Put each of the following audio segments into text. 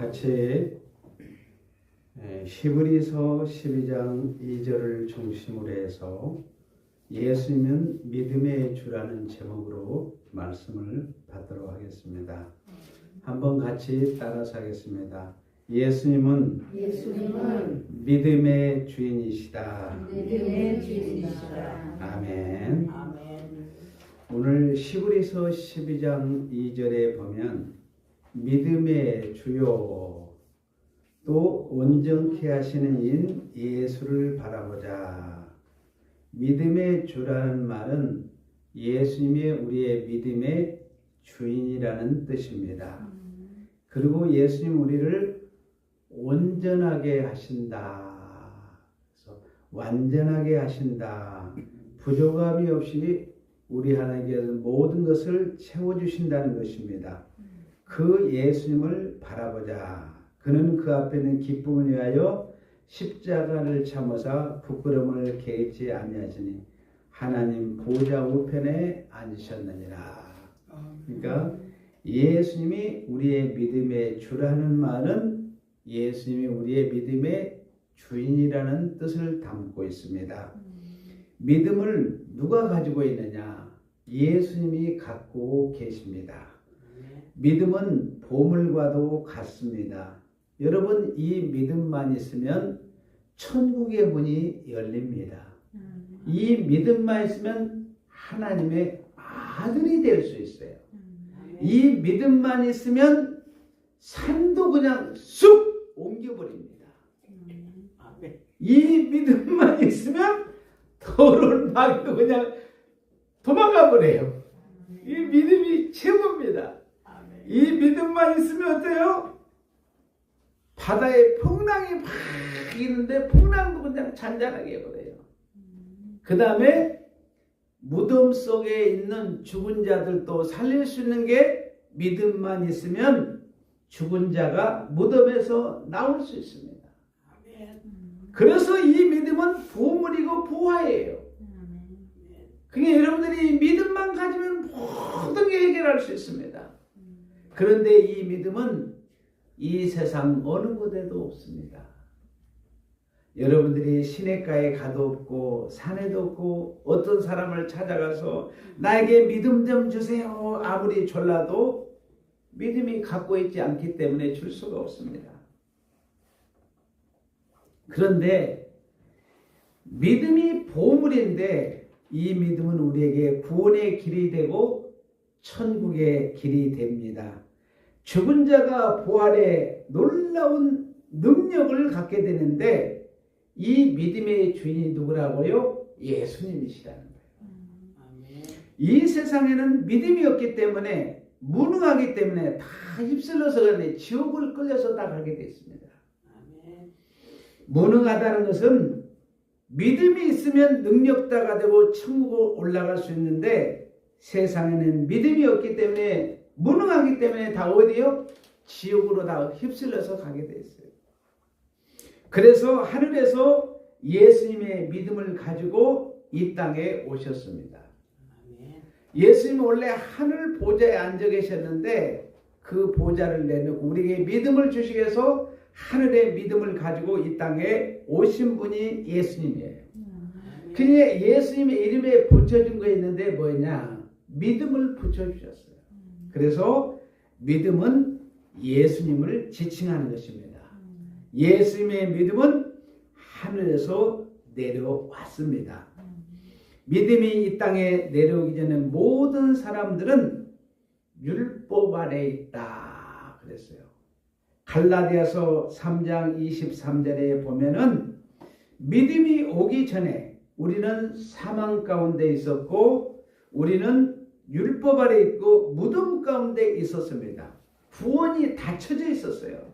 같이 히브리서 12장 2절을 중심으로 해서 예수님은 믿음의 주라는 제목으로 말씀을 받도록 하겠습니다. 한번 같이 따라서 하겠습니다. 예수님은 믿음의 주인이시다. 아멘. 오늘 히브리서 12장 2절에 보면 믿음의 주요 또 온전케 하시는 인 예수를 바라보자. 믿음의 주라는 말은 예수님이 우리의 믿음의 주인이라는 뜻입니다. 그리고 예수님 우리를 온전하게 하신다. 그래서 완전하게 하신다. 부족함이 없이 우리 하나님께서 모든 것을 채워주신다는 것입니다. 그 예수님을 바라보자. 그는 그 앞에 있는 기쁨을 위하여 십자가를 참으사 부끄러움을 개의치 아니하시니 하나님 보좌 우편에 앉으셨느니라. 그러니까 예수님이 우리의 믿음의 주라는 말은 예수님이 우리의 믿음의 주인이라는 뜻을 담고 있습니다. 믿음을 누가 가지고 있느냐? 예수님이 갖고 계십니다. 믿음은 보물과도 같습니다. 여러분, 이 믿음만 있으면 천국의 문이 열립니다. 이 믿음만 있으면 하나님의 아들이 될 수 있어요. 이 믿음만 있으면 산도 그냥 쑥 옮겨버립니다. 이 믿음만 있으면 더러운 마귀도 그냥 도망가 버려요. 이 믿음이 최고입니다. 이 믿음만 있으면 어때요? 바다에 풍랑이 막 있는데 풍랑도 그냥 잔잔하게 해버려요. 그 다음에 무덤 속에 있는 죽은 자들도 살릴 수 있는 게 믿음만 있으면 죽은 자가 무덤에서 나올 수 있습니다. 그래서 이 믿음은 보물이고 보화예요. 그게 여러분들이 믿음만 가지면 모든 게 해결할 수 있습니다. 그런데 이 믿음은 이 세상 어느 곳에도 없습니다. 여러분들이 시냇가에 가도 없고 산에도 없고 어떤 사람을 찾아가서 나에게 믿음 좀 주세요 아무리 졸라도 믿음이 갖고 있지 않기 때문에 줄 수가 없습니다. 그런데 믿음이 보물인데 이 믿음은 우리에게 구원의 길이 되고 천국의 길이 됩니다. 죽은 자가 부활의 놀라운 능력을 갖게 되는데 이 믿음의 주인이 누구라고요? 예수님이시라는 거예요. 이 세상에는 믿음이 없기 때문에 무능하기 때문에 다 휩쓸려서 그런데 지옥을 끌려서 다 가게 됐습니다. 무능하다는 것은 믿음이 있으면 능력자가 되고 천국으로 올라갈 수 있는데 세상에는 믿음이 없기 때문에 무능하기 때문에 다 어디요? 지옥으로 다 휩쓸려서 가게 돼 있어요. 그래서 하늘에서 예수님의 믿음을 가지고 이 땅에 오셨습니다. 예수님은 원래 하늘 보좌에 앉아 계셨는데 그 보좌를 내놓고 우리에게 믿음을 주시기 위해서 하늘의 믿음을 가지고 이 땅에 오신 분이 예수님이에요. 그러니까 예수님의 이름에 붙여준 거 있는데 뭐냐? 믿음을 붙여주셨어요. 그래서 믿음은 예수님을 지칭하는 것입니다. 예수님의 믿음은 하늘에서 내려왔습니다. 믿음이 이 땅에 내려오기 전에 모든 사람들은 율법 아래 있다 그랬어요. 갈라디아서 3장 23절에 보면은 믿음이 오기 전에 우리는 사망 가운데 있었고 우리는 율법 아래 있고 무덤 가운데 있었습니다. 구원이 닫혀져 있었어요.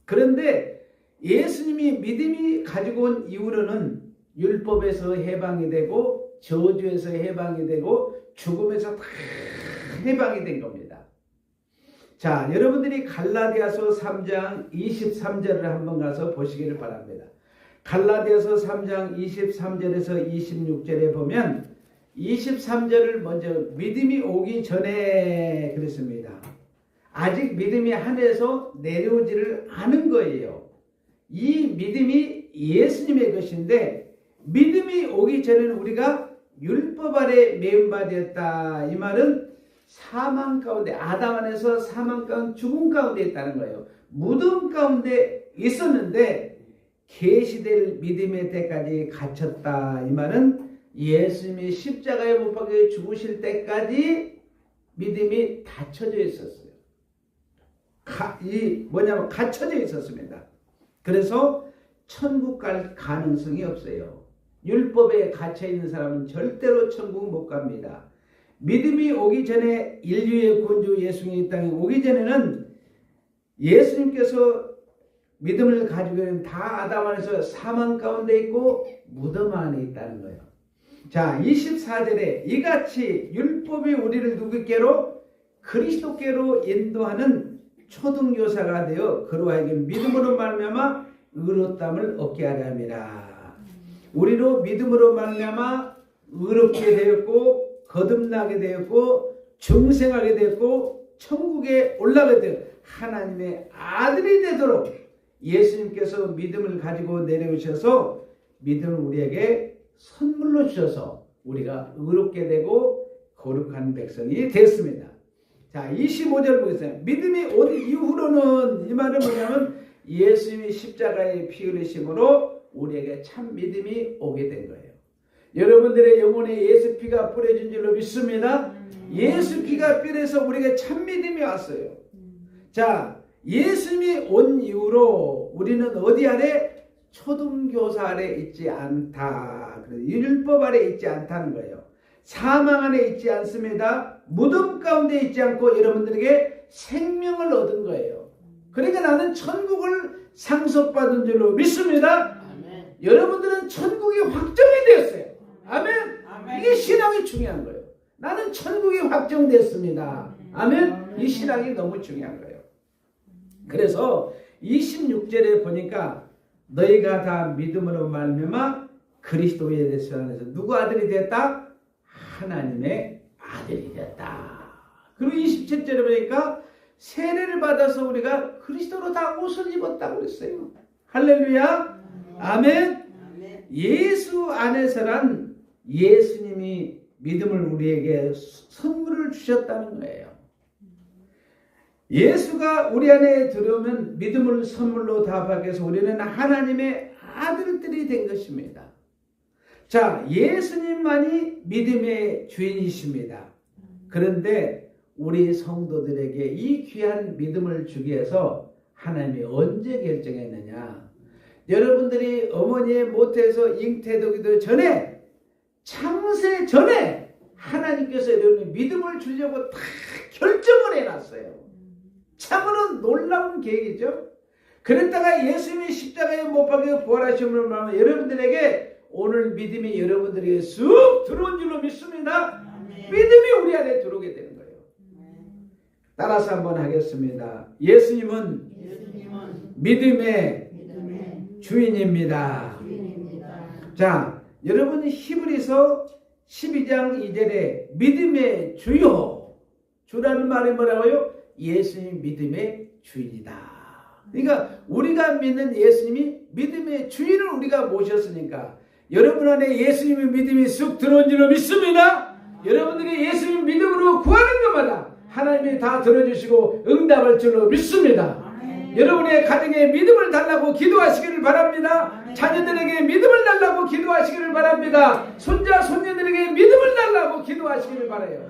그런데 예수님이 믿음이 가지고 온 이후로는 율법에서 해방이 되고 저주에서 해방이 되고 죽음에서 다 해방이 된 겁니다. 자, 여러분들이 갈라디아서 3장 23절을 한번 가서 보시기를 바랍니다. 갈라디아서 3장 23절에서 26절에 보면 23절을 먼저 믿음이 오기 전에 그랬습니다. 아직 믿음이 하늘에서 내려오지를 않은 거예요. 이 믿음이 예수님의 것인데 믿음이 오기 전에는 우리가 율법 아래 메운 바 되었다. 이 말은 사망 가운데, 아담 안에서 사망 가운데, 죽음 가운데 있다는 거예요. 무덤 가운데 있었는데 계시될 믿음의 때까지 갇혔다. 이 말은 예수님이 십자가에 못 박혀 죽으실 때까지 믿음이 닫혀져 있었어요. 갇혀져 있었습니다. 그래서 천국 갈 가능성이 없어요. 율법에 갇혀 있는 사람은 절대로 천국 못 갑니다. 믿음이 오기 전에, 인류의 구원주 예수님이 이 땅에 오기 전에는 예수님께서 믿음을 가지고 있는 다 아담 안에서 사망 가운데 있고 무덤 안에 있다는 거예요. 자, 24절에 이같이 율법이 우리를 누구께로? 그리스도께로 인도하는 초등교사가 되어 그로 하여금 믿음으로 말미암아 의롭다함을 얻게 하려 함이라. 우리로 믿음으로 말미암아 의롭게 되었고 거듭나게 되었고 중생하게 되었고 천국에 올라가게 되어 하나님의 아들이 되도록 예수님께서 믿음을 가지고 내려오셔서 믿음을 우리에게 선물로 주셔서 우리가 의롭게 되고 거룩한 백성이 됐습니다. 자, 25절 보겠습니다. 믿음이 온 이후로는, 이 말은 뭐냐면 예수님이 십자가에 피 흘리심으로 우리에게 참 믿음이 오게 된 거예요. 여러분들의 영혼에 예수 피가 뿌려진 줄로 믿습니다. 예수 피가 뿌려서 우리에게 참 믿음이 왔어요. 자, 예수님이 온 이후로 우리는 어디 아래? 초등교사 아래 있지 않다. 율법 아래 있지 않다는 거예요. 사망 안에 있지 않습니다. 무덤 가운데 있지 않고 여러분들에게 생명을 얻은 거예요. 그러니까 나는 천국을 상속받은 줄로 믿습니다. 아멘. 여러분들은 천국이 확정이 되었어요. 아멘. 아멘. 이게 신앙이 중요한 거예요. 나는 천국이 확정됐습니다. 아멘. 이 신앙이 너무 중요한 거예요. 그래서 26절에 보니까 너희가 다 믿음으로 말미암아 그리스도의 대수 안에서 누구 아들이 됐다? 하나님의 아들이 됐다. 그리고 27절에 보니까 세례를 받아서 우리가 그리스도로 다 옷을 입었다고 그랬어요. 할렐루야. 아멘. 예수 안에서란 예수님이 믿음을 우리에게 선물을 주셨다는 거예요. 예수가 우리 안에 들어오면 믿음을 선물로 답하기 위해서 우리는 하나님의 아들들이 된 것입니다. 자, 예수님만이 믿음의 주인이십니다. 그런데 우리 성도들에게 이 귀한 믿음을 주기 위해서 하나님이 언제 결정했느냐? 여러분들이 어머니의 모태에서 잉태되기도 전에, 창세 전에 하나님께서 여러분의 믿음을 주려고 다 결정을 해놨어요. 참으로 놀라운 계획이죠. 그랬다가 예수님이 십자가에 못 박혀 부활하심을 말하면 여러분들에게 오늘 믿음이 여러분들에게 쑥 들어온 줄로 믿습니다. 믿음이 우리 안에 들어오게 되는 거예요. 따라서 한번 하겠습니다. 예수님은 믿음의 주인입니다. 자, 여러분 히브리서 12장 2절에 믿음의 주요, 주라는 말이 뭐라고요? 예수님 믿음의 주인이다. 그러니까 우리가 믿는 예수님이 믿음의 주인을 우리가 모셨으니까 여러분 안에 예수님의 믿음이 쑥 들어온 줄로 믿습니다. 여러분들이 예수님 믿음으로 구하는 것마다 하나님이 다 들어주시고 응답할 줄로 믿습니다. 여러분의 가정에 믿음을 달라고 기도하시기를 바랍니다. 자녀들에게 믿음을 달라고 기도하시기를 바랍니다. 손자 손녀들에게 믿음을 달라고 기도하시기를 바라요.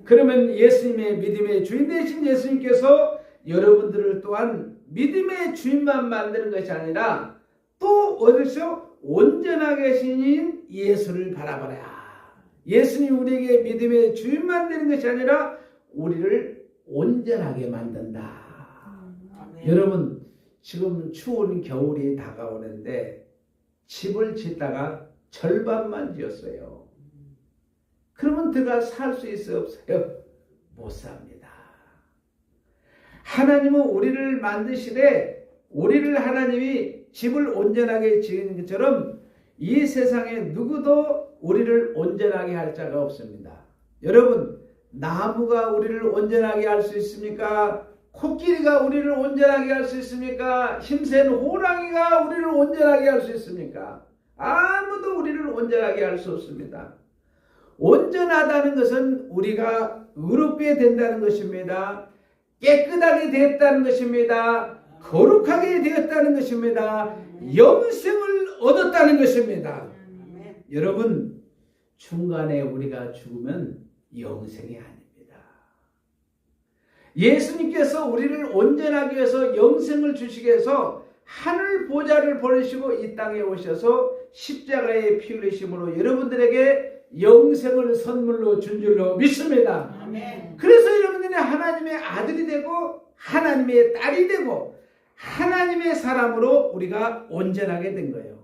그러면 예수님의 믿음의 주인 되신 예수님께서 여러분들을 또한 믿음의 주인만 만드는 것이 아니라 또 어디서 온전하게 계신 예수를 바라보라. 예수님 우리에게 믿음의 주인만 되는 것이 아니라 우리를 온전하게 만든다. 여러분, 지금 추운 겨울이 다가오는데 집을 짓다가 절반만 지었어요. 그러면 들어가 살 수 있어요? 없어요? 못 삽니다. 하나님은 우리를 만드시되 우리를 하나님이 집을 온전하게 지은 것처럼 이 세상에 누구도 우리를 온전하게 할 자가 없습니다. 여러분, 나무가 우리를 온전하게 할 수 있습니까? 코끼리가 우리를 온전하게 할 수 있습니까? 힘센 호랑이가 우리를 온전하게 할 수 있습니까? 아무도 우리를 온전하게 할 수 없습니다. 온전하다는 것은 우리가 의롭게 된다는 것입니다. 깨끗하게 되었다는 것입니다. 거룩하게 되었다는 것입니다. 영생을 얻었다는 것입니다. 여러분, 중간에 우리가 죽으면 영생이 아닙니다. 예수님께서 우리를 온전하게 해서 영생을 주시기 위해서 하늘 보좌를 보내시고 이 땅에 오셔서 십자가에 피 흘리심으로 여러분들에게 영생을 선물로 준 줄로 믿습니다. 아멘. 그래서 여러분들이 하나님의 아들이 되고 하나님의 딸이 되고 하나님의 사람으로 우리가 온전하게 된 거예요.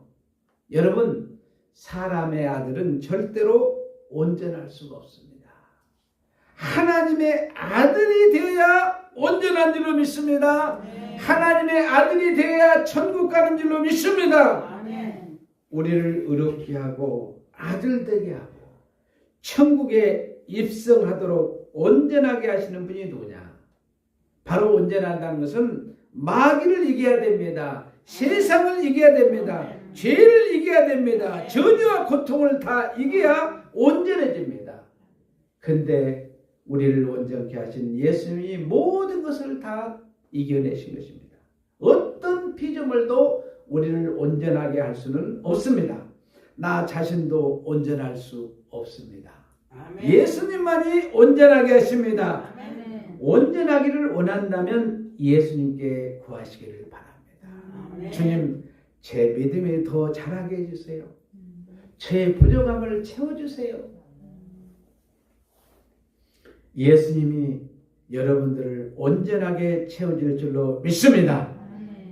여러분, 사람의 아들은 절대로 온전할 수가 없습니다. 하나님의 아들이 되어야 온전한 줄로 믿습니다. 아멘. 하나님의 아들이 되어야 천국 가는 줄로 믿습니다. 아멘. 우리를 의롭게 하고 아들 되게 하고 천국에 입성하도록 온전하게 하시는 분이 누구냐? 바로 온전한다는 것은 마귀를 이겨야 됩니다. 세상을 이겨야 됩니다. 죄를 이겨야 됩니다. 저주와 고통을 다 이겨야 온전해집니다. 근데 우리를 온전케 하신 예수님이 모든 것을 다 이겨내신 것입니다. 어떤 피조물도 우리를 온전하게 할 수는 없습니다. 나 자신도 온전할 수 없습니다. 아멘. 예수님만이 온전하게 하십니다. 아멘. 온전하기를 원한다면 예수님께 구하시기를 바랍니다. 아멘. 주님, 제 믿음이 더 자라게 해주세요. 제 부족함을 채워주세요. 예수님이 여러분들을 온전하게 채워줄 줄로 믿습니다.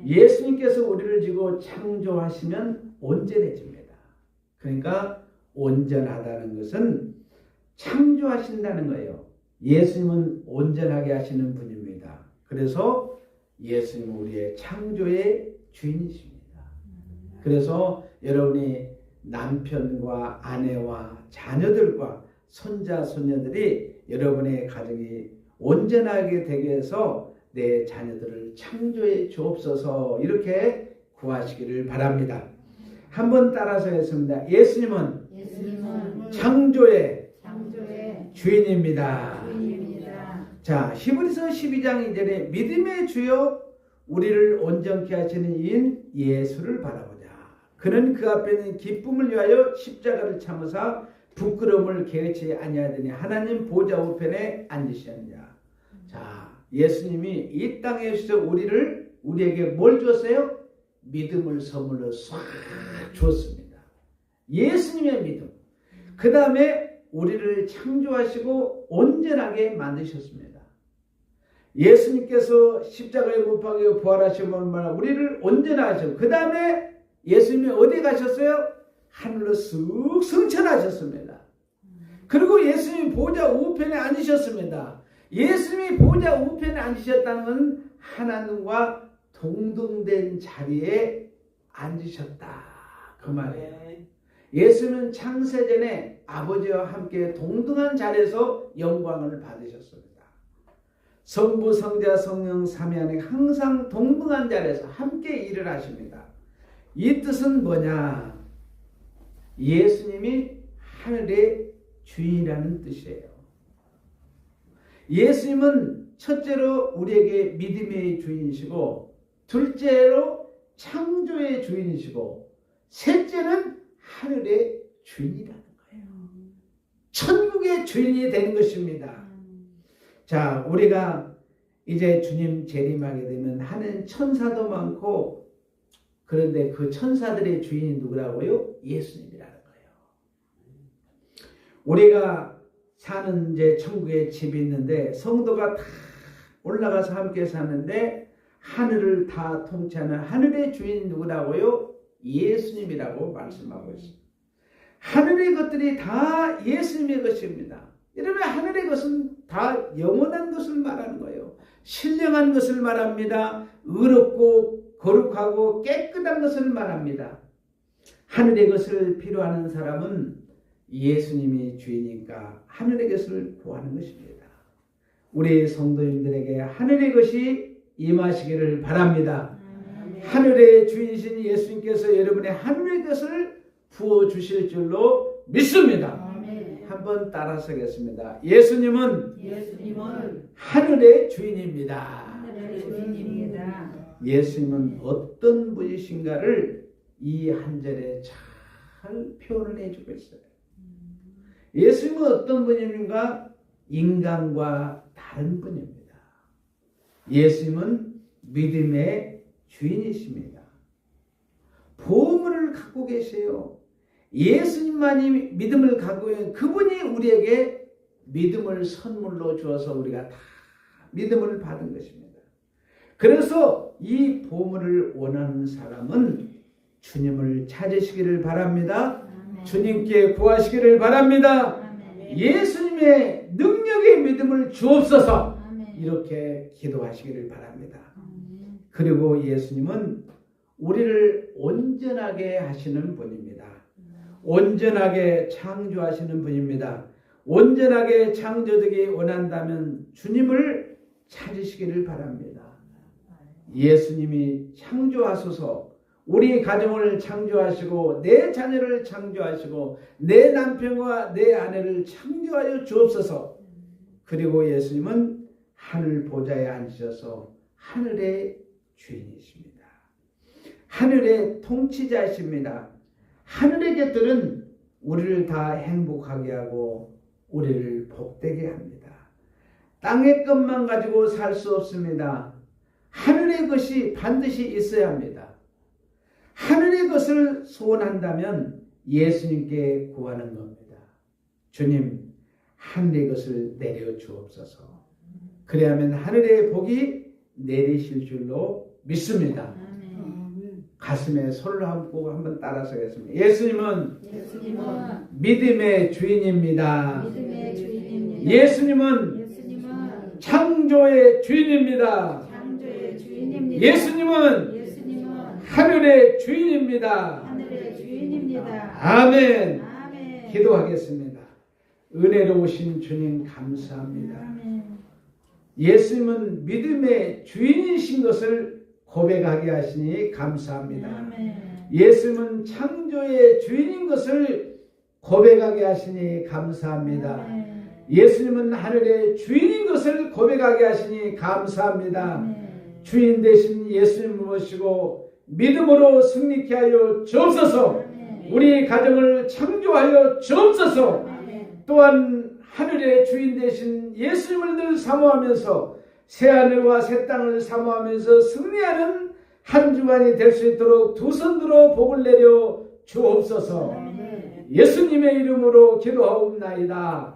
예수님께서 우리를 지고 창조하시면 온전해집니다. 그러니까 온전하다는 것은 창조하신다는 거예요. 예수님은 온전하게 하시는 분입니다. 그래서 예수님은 우리의 창조의 주인이십니다. 그래서 여러분이 남편과 아내와 자녀들과 손자, 손녀들이 여러분의 가정이 온전하게 되게 해서 내 자녀들을 창조해 주옵소서 이렇게 구하시기를 바랍니다. 한번 따라서 했습니다. 예수님은 창조의 주인입니다. 자, 히브리서 12장 2절에 믿음의 주여 우리를 온전케 하시는 이인 예수를 바라보자. 그는 그 앞에 있는 기쁨을 위하여 십자가를 참으사 부끄러움을 개의치 아니하더니 하나님 보좌 우편에 앉으셨느냐. 자, 예수님이 이 땅에 오셔서 우리에게 뭘 줬어요? 믿음을 선물로 싹 줬습니다. 예수님의 믿음. 그 다음에 우리를 창조하시고 온전하게 만드셨습니다. 예수님께서 십자가에 못 박혀 부활하시면 우리를 온전하시고 그 다음에 예수님이 어디 가셨어요? 하늘로 쑥 승천하셨습니다. 그리고 예수님이 보좌 우편에 앉으셨습니다. 예수님이 보좌 우편에 앉으셨다는 건 하나님과 동등된 자리에 앉으셨다 그 말이에요. 예수는 창세전에 아버지와 함께 동등한 자리에서 영광을 받으셨습니다. 성부, 성자, 성령 삼위하나님 항상 동등한 자리에서 함께 일을 하십니다. 이 뜻은 뭐냐? 예수님이 하늘의 주인이라는 뜻이에요. 예수님은 첫째로 우리에게 믿음의 주인이시고 둘째로 창조의 주인이시고 셋째는 하늘의 주인이라는 거예요. 천국의 주인이 되는 것입니다. 자, 우리가 이제 주님 재림하게 되면 하는 천사도 많고 그런데 그 천사들의 주인이 누구라고요? 예수님이라는 거예요. 우리가 사는 이제 천국에 집이 있는데 성도가 다 올라가서 함께 사는데 하늘을 다 통치하는 하늘의 주인이 누구라고요? 예수님이라고 말씀하고 있습니다. 하늘의 것들이 다 예수님의 것입니다. 여러분, 하늘의 것은 다 영원한 것을 말하는 거예요. 신령한 것을 말합니다. 의롭고 거룩하고 깨끗한 것을 말합니다. 하늘의 것을 필요하는 사람은 예수님이 주이니까 하늘의 것을 구하는 것입니다. 우리 성도님들에게 하늘의 것이 임하시기를 바랍니다. 하늘의 주인이신 예수님께서 여러분의 하늘의 것을 부어주실 줄로 믿습니다. 한번 따라서겠습니다. 예수님은 하늘의 주인입니다. 예수님은 어떤 분이신가를 이 한 절에 잘 표현을 해주고 있어요. 예수님은 어떤 분입니까? 인간과 다른 분입니다. 예수님은 믿음의 주인이십니다. 보물을 갖고 계세요. 예수님만이 믿음을 갖고 있는 그분이 우리에게 믿음을 선물로 주어서 우리가 다 믿음을 받은 것입니다. 그래서 이 보물을 원하는 사람은 주님을 찾으시기를 바랍니다. 주님께 구하시기를 바랍니다. 예수님의 능력의 믿음을 주옵소서. 이렇게 기도하시기를 바랍니다. 그리고 예수님은 우리를 온전하게 하시는 분입니다. 온전하게 창조하시는 분입니다. 온전하게 창조되기 원한다면 주님을 찾으시기를 바랍니다. 예수님이 창조하소서. 우리 가정을 창조하시고 내 자녀를 창조하시고 내 남편과 내 아내를 창조하여 주옵소서. 그리고 예수님은 하늘 보좌에 앉으셔서 하늘의 주인이십니다. 하늘의 통치자이십니다. 하늘의 것들은 우리를 다 행복하게 하고 우리를 복되게 합니다. 땅의 것만 가지고 살 수 없습니다. 하늘의 것이 반드시 있어야 합니다. 하늘의 것을 소원한다면 예수님께 구하는 겁니다. 주님, 하늘의 것을 내려 주옵소서. 그래야만 하늘의 복이 내리실 줄로 믿습니다. 가슴에 손을 얹고 한번 따라서겠습니다. 예수님은 믿음의 주인입니다. 예수님은 창조의 주인입니다. 예수님은 하늘의 주인입니다. 아멘. 기도하겠습니다. 은혜로우신 주님 감사합니다. 예수님은 믿음의 주인이신 것을 고백하게 하시니 감사합니다. 예수님은 창조의 주인인 것을 고백하게 하시니 감사합니다. 예수님은 하늘의 주인인 것을 고백하게 하시니 감사합니다. 주인 되신 예수님을 모시고 믿음으로 승리케 하여 주옵소서. 우리 가정을 창조하여 주옵소서. 또한 하늘의 주인 되신 예수님을 늘 사모하면서 새하늘과 새 땅을 사모하면서 승리하는 한 주간이 될 수 있도록 두 손 들어 복을 내려 주옵소서. 예수님의 이름으로 기도하옵나이다.